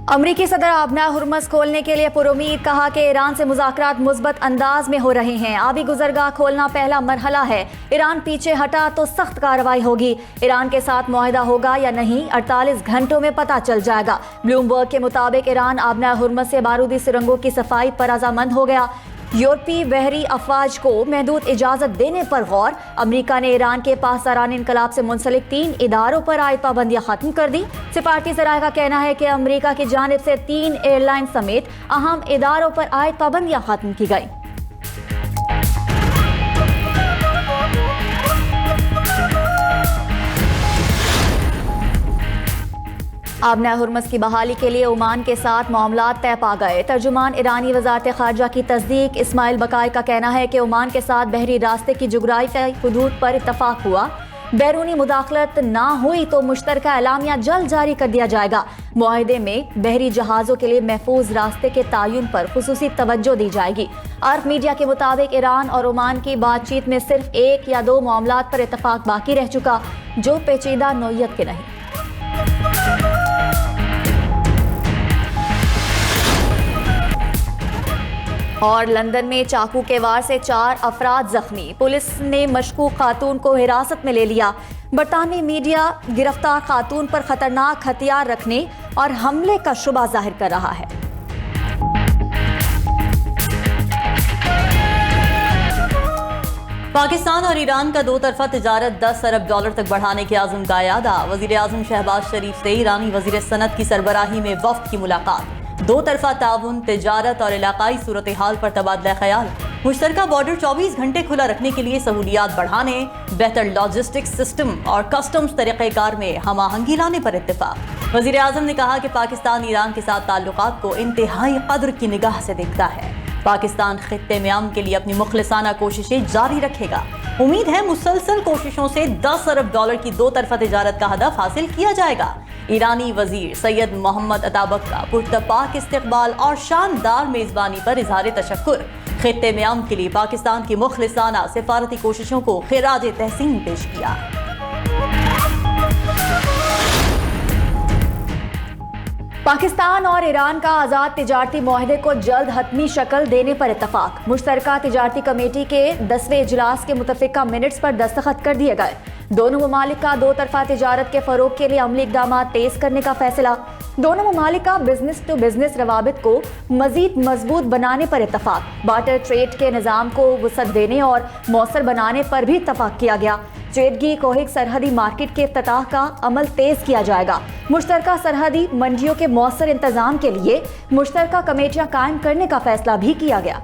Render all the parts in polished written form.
امریکی صدر آبنا ہرمز کھولنے کے لیے پرامید، کہا کہ ایران سے مذاکرات مثبت انداز میں ہو رہے ہیں۔ آبی گزرگاہ کھولنا پہلا مرحلہ ہے، ایران پیچھے ہٹا تو سخت کارروائی ہوگی۔ ایران کے ساتھ معاہدہ ہوگا یا نہیں 48 گھنٹوں میں پتہ چل جائے گا۔ بلومبرگ کے مطابق ایران آبنا ہرمز سے بارودی سرنگوں کی صفائی پر رضامند ہو گیا۔ یورپی بحری افواج کو محدود اجازت دینے پر غور۔ امریکہ نے ایران کے پاسداران انقلاب سے منسلک 3 اداروں پر عائد پابندیاں ختم کر دی۔ سفارتی ذرائع کا کہنا ہے کہ امریکہ کی جانب سے 3 ایئر لائن سمیت اہم اداروں پر عائد پابندیاں ختم کی گئیں۔ آبنا ہرمز کی بحالی کے لیے عمان کے ساتھ معاملات طے پا گئے۔ ترجمان ایرانی وزارت خارجہ کی تصدیق اسماعیل بقائی کا کہنا ہے کہ عمان کے ساتھ بحری راستے کی جغرافیائی حدود پر اتفاق ہوا۔ بیرونی مداخلت نہ ہوئی تو مشترکہ اعلامیہ جلد جاری کر دیا جائے گا۔ معاہدے میں بحری جہازوں کے لیے محفوظ راستے کے تعین پر خصوصی توجہ دی جائے گی۔ عرب میڈیا کے مطابق ایران اور عمان کی بات چیت میں صرف 1 یا 2 معاملات پر اتفاق باقی رہ چکا، جو پیچیدہ نوعیت کے نہیں۔ اور لندن میں چاقو کے وار سے 4 افراد زخمی، پولیس نے مشکوک خاتون کو حراست میں لے لیا۔ برطانوی میڈیا گرفتار خاتون پر خطرناک ہتھیار رکھنے اور حملے کا شبہ ظاہر کر رہا ہے۔ پاکستان اور ایران کا 2 طرفہ تجارت $10 ارب تک بڑھانے کے عزم کا اعادہ۔ وزیر اعظم شہباز شریف سے ایرانی وزیر صنعت کی سربراہی میں وفد کی ملاقات۔ 2 طرفہ تعاون، تجارت اور علاقائی صورتحال پر تبادلہ خیال۔ مشترکہ بارڈر 24 گھنٹے کھلا رکھنے کے لیے سہولیات بڑھانے، بہتر لاجسٹکس سسٹم اور کسٹمز طریقہ کار میں ہم آہنگی لانے پر اتفاق۔ وزیر اعظم نے کہا کہ پاکستان ایران کے ساتھ تعلقات کو انتہائی قدر کی نگاہ سے دیکھتا ہے۔ پاکستان خطے میں امن کے لیے اپنی مخلصانہ کوششیں جاری رکھے گا۔ امید ہے مسلسل کوششوں سے $10 ارب کی 2 طرفہ تجارت کا ہدف حاصل کیا جائے گا۔ ایرانی وزیر سید محمد عطابک کا پرتپاک استقبال اور شاندار میزبانی پر اظہار تشکر۔ خطے میں امن کے لیے پاکستان کی مخلصانہ سفارتی کوششوں کو خراج تحسین پیش کیا۔ پاکستان اور ایران کا آزاد تجارتی معاہدے کو جلد حتمی شکل دینے پر اتفاق۔ مشترکہ تجارتی کمیٹی کے 10ویں اجلاس کے متفقہ منٹس پر دستخط کر دیے گئے۔ دونوں ممالک کا 2 طرفہ تجارت کے فروغ کے لیے عملی اقدامات تیز کرنے کا فیصلہ۔ دونوں ممالک کا بزنس ٹو بزنس روابط کو مزید مضبوط بنانے پر اتفاق۔ بارٹر ٹریڈ کے نظام کو وسعت دینے اور مؤثر بنانے پر بھی اتفاق کیا گیا۔ چیدگی کوہک سرحدی مارکیٹ کے افتتاح کا عمل تیز کیا جائے گا۔ مشترکہ سرحدی منڈیوں کے مؤثر انتظام کے لیے مشترکہ کمیٹیاں قائم کرنے کا فیصلہ بھی کیا گیا۔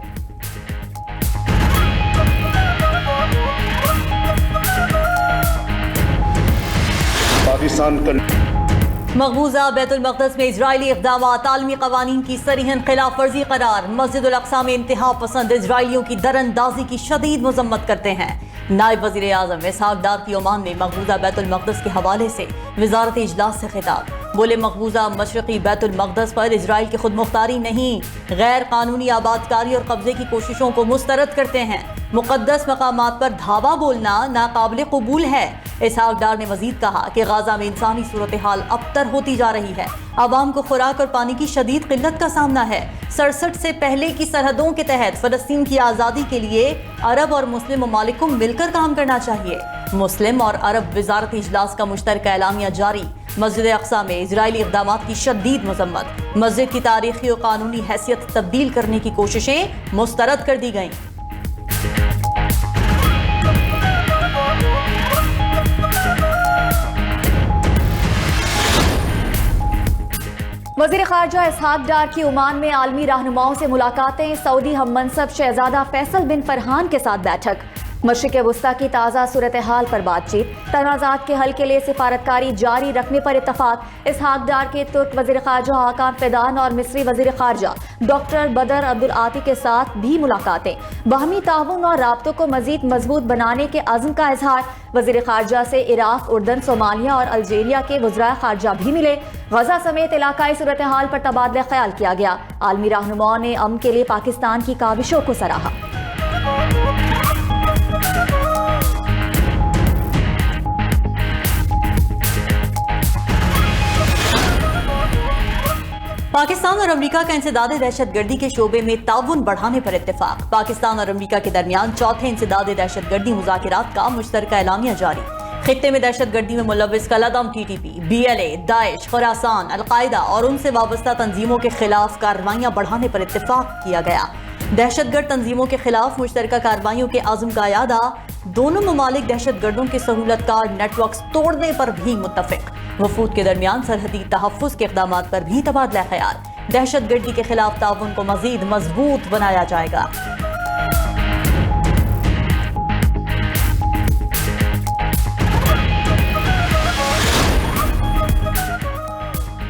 مقبوضہ بیت المقدس میں اسرائیلی اقدامات عالمی قوانین کی صریحاً خلاف ورزی قرار۔ مسجد الاقصی میں انتہا پسند اسرائیلیوں کی دراندازی کی شدید مذمت کرتے ہیں۔ نائب وزیر اعظم اسحاق ڈار کی عمان میں مقبوضہ بیت المقدس کے حوالے سے وزارت اجلاس سے خطاب۔ بولے مقبوضہ مشرقی بیت المقدس پر اسرائیل کی خود مختاری نہیں، غیر قانونی آبادکاری اور قبضے کی کوششوں کو مسترد کرتے ہیں۔ مقدس مقامات پر دھاوا بولنا ناقابل قبول ہے۔ اسحاق ڈار نے مزید کہا کہ غزہ میں انسانی صورتحال ابتر ہوتی جا رہی ہے۔ عوام کو خوراک اور پانی کی شدید قلت کا سامنا ہے۔ 67 سے پہلے کی سرحدوں کے تحت فلسطین کی آزادی کے لیے عرب اور مسلم ممالک کو مل کر کام کرنا چاہیے۔ مسلم اور عرب وزارت اجلاس کا مشترکہ اعلامیہ جاری۔ مسجد اقصی میں اسرائیلی اقدامات کی شدید مذمت۔ مسجد کی تاریخی اور قانونی حیثیت تبدیل کرنے کی کوششیں مسترد کر دی گئیں۔ وزیر خارجہ اسحاق ڈار کی عمان میں عالمی رہنماؤں سے ملاقاتیں۔ سعودی ہم منصب شہزادہ فیصل بن فرحان کے ساتھ بیٹھک۔ مشرق وسطیٰ کی تازہ صورتحال پر بات چیت۔ تنازعات کے حل کے لیے سفارتکاری جاری رکھنے پر اتفاق۔ اسحاق ڈار کے ترک وزیر خارجہ حاکان فیدان اور مصری وزیر خارجہ ڈاکٹر بدر عبدالعاطی کے ساتھ بھی ملاقاتیں۔ باہمی تعاون اور رابطوں کو مزید مضبوط بنانے کے عزم کا اظہار۔ وزیر خارجہ سے عراق، اردن، صومالیہ اور الجیریا کے وزرائے خارجہ بھی ملے۔ غزہ سمیت علاقائی صورتحال پر تبادلہ خیال کیا گیا۔ عالمی رہنماؤں نے امن کے لیے پاکستان کی کاوشوں کو سراہا۔ पाकिस्तान और अमेरिका का इंसदाद दहशतगर्दी के शोबे में ताउन बढ़ाने पर इत्तेफाक। पाकिस्तान और अमेरिका के दरमियान चौथे इंसदाद दहशतगर्दी मुज़ाकरात का मुश्तरका एलामिया जारी। खित्ते में दहशतगर्दी में मुलव्विस कलअदम TTP, BLA, Daesh, Khorasan, al Qaeda और उनसे वाबस्ता तंजीमों के खिलाफ कार्रवाइयां बढ़ाने पर इत्तेफाक किया गया। दहशतगर्द तंजीमों के खिलाफ मुश्तरका कार्रवाइयों के आज़म का यादा। दोनों ममालिक दहशतगर्दों के सहूलतकार नेटवर्क तोड़ने पर भी मुत्तफिक। वफूद के दरमियान सरहदी तहफ़्फ़ुज़ के इक़दामात पर भी तबादला ख़याल। दहशतगर्दी के खिलाफ ताउन को मज़ीद मजबूत बनाया जाएगा।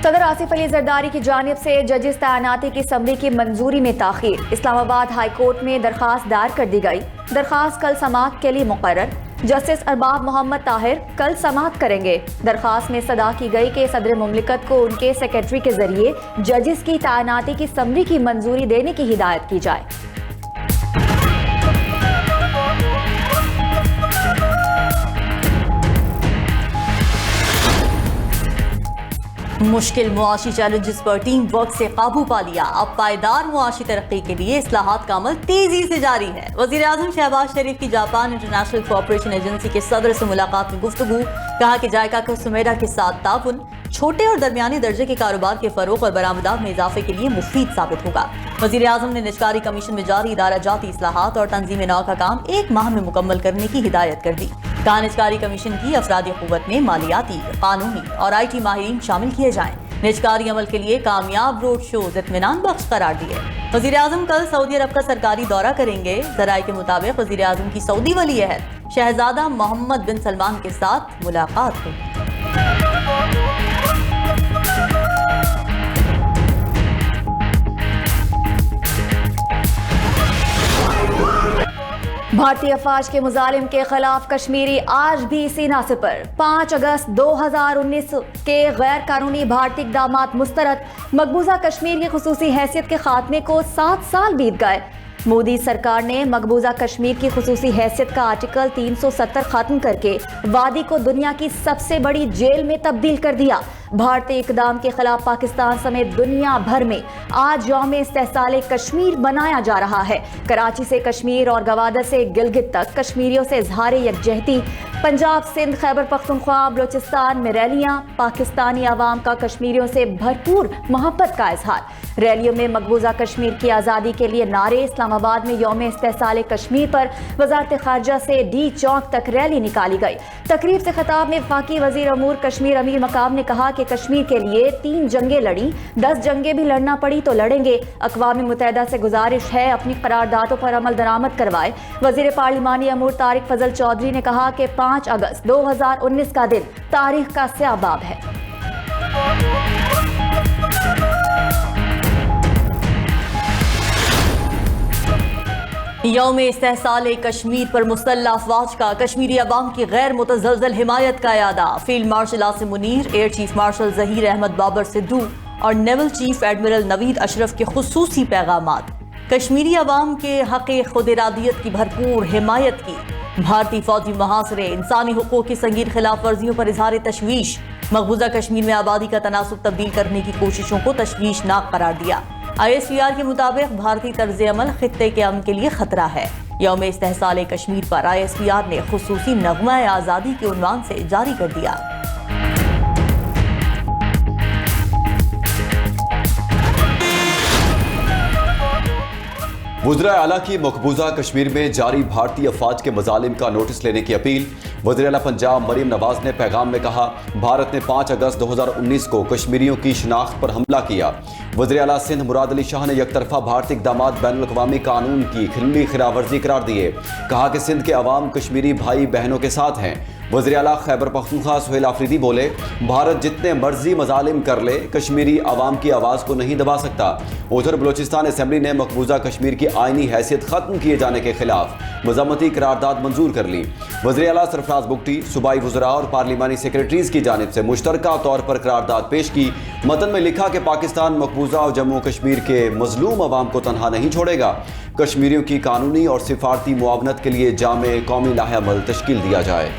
सदर आसिफ अली जरदारी की जानिब से जजिस तैनाती की समरी की मंजूरी में ताखीर। इस्लामाबाद हाई कोर्ट में दरखास्त दायर कर दी गई। दरखास्त कल समाअत के लिए मुकर्रर। जस्टिस अरबाब मोहम्मद ताहिर कल समाअत करेंगे। दरखास्त में सदा की गई कि सदर मुमलिकत को उनके सेक्रेटरी के जरिए जजिस की तैनाती की समरी की मंजूरी देने की हिदायत की जाए। मुश्किल मुआशी चैलेंजेस पर टीम वर्क से काबू पा लिया। अब पायदार मुआशी तरक्की के लिए इस्लाहात का अमल तेजी से जारी है। वज़ीर आज़म शहबाज शरीफ की जापान इंटरनेशनल कोऑपरेशन एजेंसी के सदर से मुलाकात में गुफ्तगू। कहा कि जायका को सुमेरा के साथ ताउन छोटे और दरमियानी दर्जे के कारोबार के फरोग और बरामदात में इजाफे के लिए मुफीद साबित होगा। वज़ीर आज़म ने निजकारी कमीशन में जारी इदारा जाती इस्लाहात और तंजीम नौ का काम 1 माह में मुकम्मल करने की हिदायत कर दी। कहा निजकारी कमीशन की अफरादी क़ुव्वत में मालियाती, कानूनी और IT माहिरीन शामिल किए जाएं। निजकारी अमल के लिए कामयाब रोड शोज इत्मीनान बख्श करार दिए। वज़ीर आज़म कल सऊदी अरब का सरकारी दौरा करेंगे। ज़राए के मुताबिक वज़ीर आज़म की सऊदी वली अहद शहजादा मोहम्मद बिन सलमान के साथ मुलाकात होगी। भारतीय अफवाज के मुजालिम के खिलाफ कश्मीरी आज भी सीना सिपर। 5 अगस्त 2019 के गैर कानूनी भारतीय इक़दामात मुस्तरद। मकबूजा कश्मीर की खुसूसी हैसियत के खात्मे को 7 साल बीत गए। मोदी सरकार ने मकबूजा कश्मीर की खुसूसी हैसियत का आर्टिकल 370 खत्म करके वादी को दुनिया की सबसे बड़ी जेल में तब्दील कर दिया। भारतीय इक़दाम के खिलाफ पाकिस्तान समेत दुनिया भर में आज यौम इस्तेहसाल कश्मीर मनाया जा रहा है। कराची से कश्मीर और गवादर से गिलगित तक कश्मीरियों से इजहार यकजहती। पंजाब, सिंध, खैबर पख्तूनख्वा, बलोचिस्तान में रैलियां। पाकिस्तानी आवाम का कश्मीरियों से भरपूर मोहब्बत का इजहार। रैलियों में मकबूजा कश्मीर की आज़ादी के लिए नारे। इस्लामाबाद में यौम इस्तेहसाल कश्मीर पर वजारत खारजा से D चौक तक रैली निकाली गई। तकरीब से खिताब में वफाकी वजीर अमूर कश्मीर अमीर मकाम ने कहा कि कश्मीर के लिए 3 जंगें लड़ी, 10 जंगें भी लड़ना पड़ी तो लड़ेंगे। अक़वाम मुत्तहिदा से गुजारिश है अपनी करारदादों पर अमल दरामद करवाए। वजीर पार्लिमानी अमूर तारिक फजल चौधरी ने कहा कि 5 अगस्त 2019 का दिन तारीख का स्याह बाब है। यौम इस्तेहसाल कश्मीर पर मुसल्लह अफवाज का कश्मीरी अवाम की गैर मुतज़लज़ल हिमायत का यादा। Field marshal Asim Munir, air chief marshal Zaheer Ahmed Babar Sidhu और naval chief admiral Naveed Ashraf के खुसूसी पैगामात। कश्मीरी अवाम के हक़ खुद इरादियत की भरपूर हिमायत की। भारतीय फौजी मुहासरे, इंसानी हुकूक़ की संगीन खिलाफ वर्जियों पर इजहार तशवीश। मकबूजा कश्मीर में आबादी का तनासुब तब्दील करने की कोशिशों को तशवीशनाक करार दिया। ISPR के मुताबिक भारतीय तर्ज अमल खित्ते के अमन के लिए खतरा है। यौम इस्तेहसाल कश्मीर पर ISPR ने खुसूसी नग़मा आज़ादी के उन्वान से जारी कर दिया। वज़ीर आला की मकबूजा कश्मीर में जारी भारतीय अफवाज के मजालिम का नोटिस लेने की अपील। वज़ीर आला पंजाब मरीम नवाज ने पैगाम में कहा, भारत ने 5 अगस्त 2019 को कश्मीरियों की शनाख्त पर हमला किया। वज़ीर आला सिंध मुराद अली शाह ने यकतरफा भारतीय इक़दामात बैनुल-अक़वामी कानून की खिल्ली खिलाफवर्जी करार दिए। कहा कि सिंध के अवाम कश्मीरी भाई बहनों के साथ हैं। वज़ीर आला खैबर पख्तूनख्वा सुहेल आफरीदी बोले, भारत जितने मर्जी मजालिम कर ले, कश्मीरी अवाम की आवाज़ को नहीं दबा सकता। उधर बलोचिस्तान असम्बली ने मकबूजा कश्मीर की आइनी हैसियत ख़त्म किए जाने के खिलाफ मज़म्मती करारदाद मंजूर कर ली। वज़ीर आला सरफराज बुगटी सूबाई वज़रा और पार्लिमानी सेक्रेटरीज़ की जानिब से मुश्तरका तौर पर करारदाद पेश की। मतन में लिखा कि पाकिस्तान मकबूजा और जम्मू कश्मीर के मजलूम अवाम को तनहा नहीं छोड़ेगा। कश्मीरियों की कानूनी और सिफारती मुआवनत के लिए जामे कौमी लाहे अमल तश्कील दिया जाए।